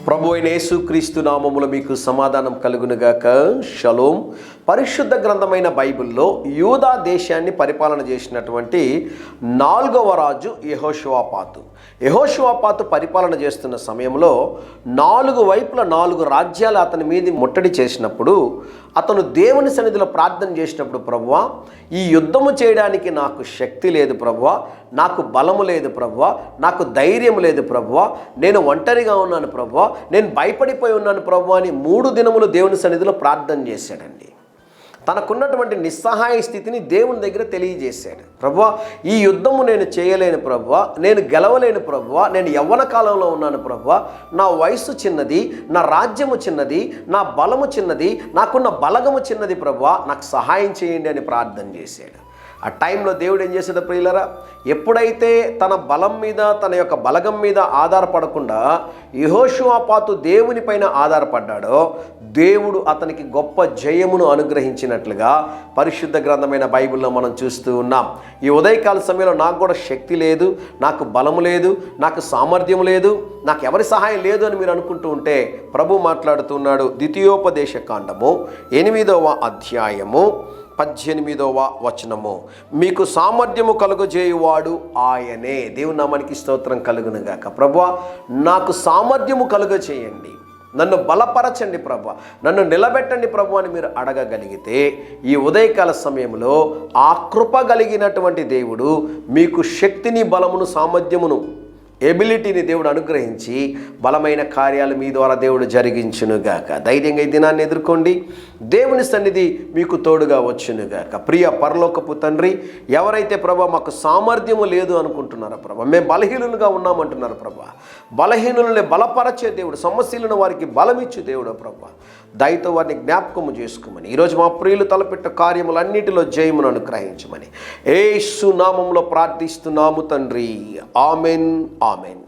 ప్రభు అయిన యేసుక్రీస్తు నామములో మీకు సమాధానం కలుగునుగాక. షలోం. పరిశుద్ధ గ్రంథమైన బైబిల్లో యూదా దేశాన్ని పరిపాలన చేసినటువంటి 4వ రాజు యెహోషువాపాతు. యెహోషువాపాతు పరిపాలన చేస్తున్న సమయంలో 4 వైపుల 4 రాజ్యాలు అతని మీద ముట్టడి చేసినప్పుడు అతను దేవుని సన్నిధిలో ప్రార్థన చేసినప్పుడు, ప్రభువా, ఈ యుద్ధము చేయడానికి నాకు శక్తి లేదు ప్రభువా, నాకు బలము లేదు ప్రభువా, నాకు ధైర్యం లేదు ప్రభువా, నేను ఒంటరిగా ఉన్నాను ప్రభువా, నేను భయపడిపోయి ఉన్నాను ప్రభువా అని 3 దినములు దేవుని సన్నిధిలో ప్రార్థన చేశాడండి. తనకున్నటువంటి నిస్సహాయ స్థితిని దేవుని దగ్గర తెలియజేశాడు. ప్రభువా, ఈ యుద్ధము నేను చేయలేను ప్రభువా, నేను గెలవలేను ప్రభువా, నేను యవ్వన కాలంలో ఉన్నాను ప్రభువా, నా వయసు చిన్నది, నా రాజ్యము చిన్నది, నా బలము చిన్నది, నాకున్న బలగము చిన్నది ప్రభువా, నాకు సహాయం చేయండి అని ప్రార్థన చేశాడు. ఆ టైంలో దేవుడు ఏం చేశాడు ప్రియులరా? ఎప్పుడైతే తన బలం మీద, తన యొక్క బలగం మీద ఆధారపడకుండా యెహోషువాపాతు దేవుని పైన ఆధారపడ్డాడో, దేవుడు అతనికి గొప్ప జయమును అనుగ్రహించినట్లుగా పరిశుద్ధ గ్రంథమైన బైబిల్లో మనం చూస్తూ ఉన్నాం. ఈ ఉదయకాల సమయంలో నాకు కూడా శక్తి లేదు, నాకు బలము లేదు, నాకు సామర్థ్యం లేదు, నాకు ఎవరి సహాయం లేదు అని మీరు అనుకుంటూ ఉంటే ప్రభు మాట్లాడుతున్నాడు. ద్వితీయోపదేశ కాండము 8వ అధ్యాయము 18వ వచనము, మీకు సామర్థ్యము కలుగజేయువాడు ఆయనే. దేవుని నామానికి స్తోత్రం కలుగునుగాక. ప్రభువా, నాకు సామర్థ్యము కలుగజేయండి, నన్ను బలపరచండి ప్రభువా, నన్ను నిలబెట్టండి ప్రభు అని మీరు అడగగలిగితే ఈ ఉదయకాల సమయంలో ఆ కృప కలిగినటువంటి దేవుడు మీకు శక్తిని, బలమును, సామర్థ్యమును, ఎబిలిటీని దేవుడు అనుగ్రహించి బలమైన కార్యాలు మీ ద్వారా దేవుడు జరిగించునుగాక. ధైర్యంగా ఈ దినాన్ని ఎదుర్కోండి. దేవుని సన్నిధి మీకు తోడుగా వచ్చునుగాక. ప్రియ పరలోకపు తండ్రి, ఎవరైతే ప్రభా మాకు సామర్థ్యము లేదు అనుకుంటున్నారో ప్రభా, మేము బలహీనులుగా ఉన్నామంటున్నారు ప్రభా, బలహీనులని బలపరచే దేవుడు, సమస్యలను వారికి బలమిచ్చు దేవుడు ప్రభా, దయతో వారిని జ్ఞాపకము చేసుకోమని, ఈరోజు మా ప్రియులు తలపెట్ట కార్యములన్నిటిలో జయమును అనుగ్రహించమని యేసు నామములో ప్రార్థిస్తున్నాము తండ్రి. Amen, amen.